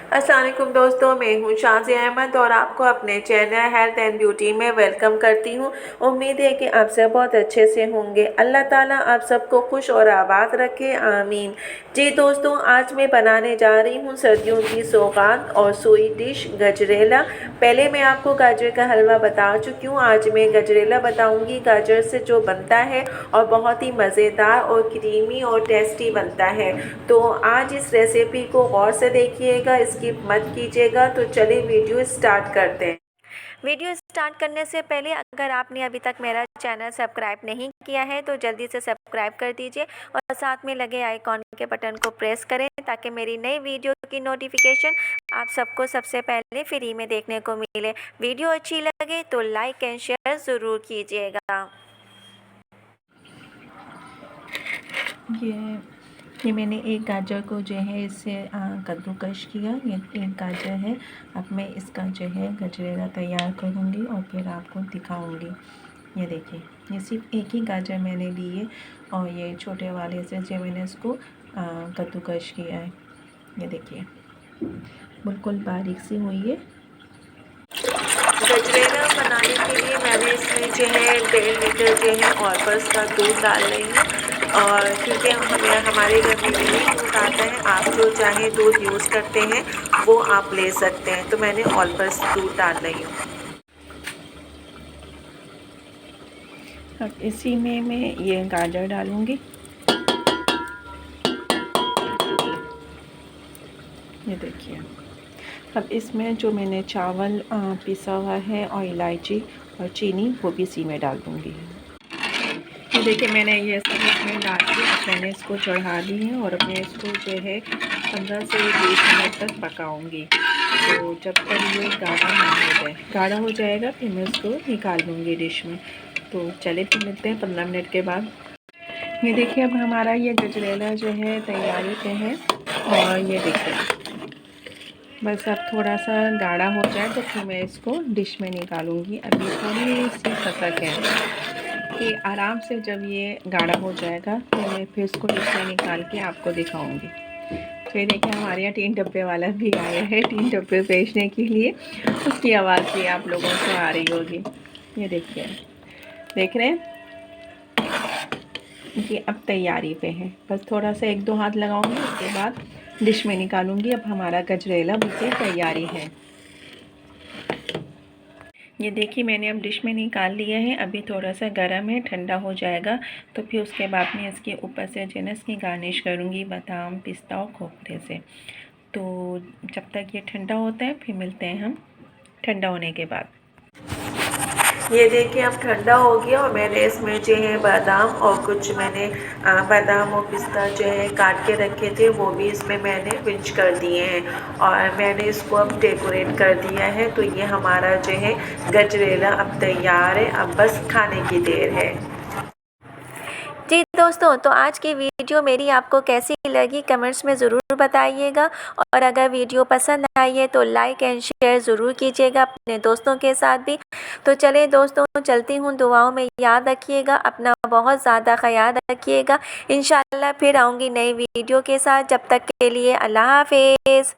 अस्सलाम वालेकुम दोस्तों, मैं हूँ शाज़िया अहमद और आपको अपने चैनल हेल्थ एंड ब्यूटी में वेलकम करती हूँ। उम्मीद है कि आप सब बहुत अच्छे से होंगे। अल्लाह ताला आप सबको खुश और आबाद रखे, आमीन। जी दोस्तों, आज मैं बनाने जा रही हूँ सर्दियों की सौगात और स्वीट डिश गजरेला। पहले मैं आपको गाजर का हलवा बता चुकी हूँ, आज मैं गजरेला बताऊँगी। गाजर से जो बनता है और बहुत ही मज़ेदार और क्रीमी और टेस्टी बनता है। तो आज इस रेसिपी को गौर से देखिएगा, स्किप मत कीजिएगा। तो चलिए वीडियो स्टार्ट करते हैं। वीडियो स्टार्ट करने से पहले अगर आपने अभी तक मेरा चैनल सब्सक्राइब नहीं किया है तो जल्दी से सब्सक्राइब कर दीजिए और साथ में लगे आइकॉन के बटन को प्रेस करें ताकि मेरी नई वीडियो की नोटिफिकेशन आप सबको सबसे पहले फ्री में देखने को मिले। वीडियो अच्छी लगे तो लाइक एंड शेयर ज़रूर कीजिएगा। ये मैंने एक गाजर को जो है इससे कद्दूकश किया। ये एक गाजर है। अब मैं इसका जो है गजरेला तैयार करूँगी और फिर आपको दिखाऊँगी। ये देखिए, ये सिर्फ एक ही गाजर मैंने ली है और ये छोटे वाले से जो मैंने इसको कद्दूकश किया है। ये देखिए, बिल्कुल बारीक सी हुई है। गजरेला बनाने के लिए मैंने इसमें जो है 1.5 लीटर जो है ऑलपर्स का दूध डाल रही हूँ और क्योंकि हमारे घर में यही दूध आता है, आप जो चाहे दूध यूज़ करते हैं वो आप ले सकते हैं। तो मैंने ऑलपर्स दूध डाल रही हूँ। अब इसी में मैं ये गाजर डालूँगी। ये देखिए, अब इसमें जो मैंने चावल पिसा हुआ है और इलायची और चीनी वो भी इसी में डाल दूँगी। ये देखिए, मैंने ये सब इसमें डाल के मैंने इसको चढ़ा दी है और मैं इसको जो है 15 से 20 मिनट तक पकाऊंगी। तो जब तक ये गाढ़ा ना हो जाए, गाढ़ा हो जाएगा फिर मैं इसको निकाल लूँगी डिश में। तो चले फिर मिलते हैं 15 मिनट के बाद। ये देखिए, अब हमारा ये गजरेला जो है तैयारी पे है और ये देखिए, बस अब थोड़ा सा गाढ़ा हो जाए तो फिर मैं इसको डिश में निकालूंगी। अभी थोड़ी सी खसक है कि आराम से जब ये गाढ़ा हो जाएगा तो मैं फिर इसको डिश में निकाल के आपको दिखाऊंगी। तो ये देखिए, हमारे यहाँ 3 डब्बे वाला भी आया है 3 डब्बे बेचने के लिए। उसकी आवाज़ भी आप लोगों को आ रही होगी। ये देखिए, देख रहे हैं कि अब तैयारी पे है। बस थोड़ा सा 1-2 हाथ लगाऊंगी, उसके बाद डिश में निकालूंगी। अब हमारा गजरेला बिल्कुल तैयारी है। ये देखिए, मैंने अब डिश में निकाल लिया है। अभी थोड़ा सा गर्म है, ठंडा हो जाएगा तो फिर उसके बाद में इसके ऊपर से जो है इसकी गार्निश करूँगी बादाम, पिस्ता और खोपरे से। तो जब तक ये ठंडा होता है फिर मिलते हैं हम ठंडा होने के बाद। ये देखिए, अब ठंडा हो गया और मैंने इसमें जो है बादाम और कुछ मैंने बादाम और पिस्ता जो है काट के रखे थे वो भी इसमें मैंने पिंच कर दिए हैं और मैंने इसको अब डेकोरेट कर दिया है। तो ये हमारा जो है गजरेला अब तैयार है, अब बस खाने की देर है। जी दोस्तों, तो आज की वीडियो मेरी आपको कैसी लगी कमेंट्स में ज़रूर बताइएगा और अगर वीडियो पसंद आई है तो लाइक एंड शेयर ज़रूर कीजिएगा अपने दोस्तों के साथ भी। तो चलिए दोस्तों, चलती हूँ, दुआओं में याद रखिएगा, अपना बहुत ज़्यादा ख्याल रखिएगा। इंशाल्लाह फिर आऊँगी नई वीडियो के साथ। जब तक के लिए अल्लाह हाफिज़।